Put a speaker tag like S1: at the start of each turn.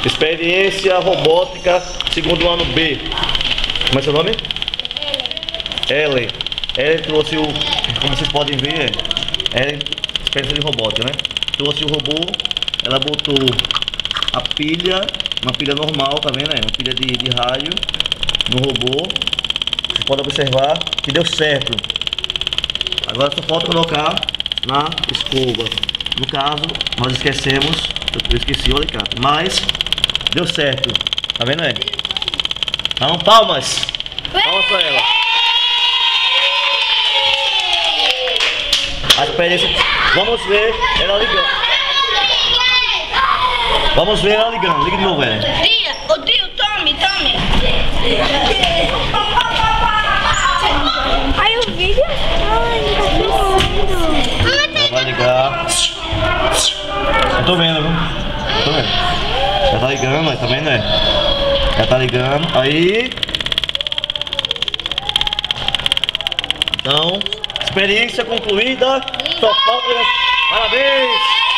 S1: Experiência robótica, segundo ano B. Como é seu nome? Ellen. Ellen trouxe o, como vocês podem ver, Ellen, experiência de robótica, né? Trouxe o robô, ela botou a pilha, uma pilha normal, tá vendo? Uma pilha de rádio no robô. Você pode observar que deu certo. Agora só falta colocar na escova. No caso, nós esquecemos, eu esqueci o alicate, mas deu certo. Tá vendo aí? Então, palmas! Palmas pra ela. A experiência. Vamos ver ela ligando. Vamos ver ela ligando. Liga de novo, velho.
S2: Ô tio, tome. Ai, o vídeo. Ai, tá funcionando.
S1: Ela vai ligar. Eu tô vendo, viu? Tô vendo. Ela tá ligando, tá vendo, né? Ela tá ligando. Aí. Então, experiência concluída. Só falta. Parabéns!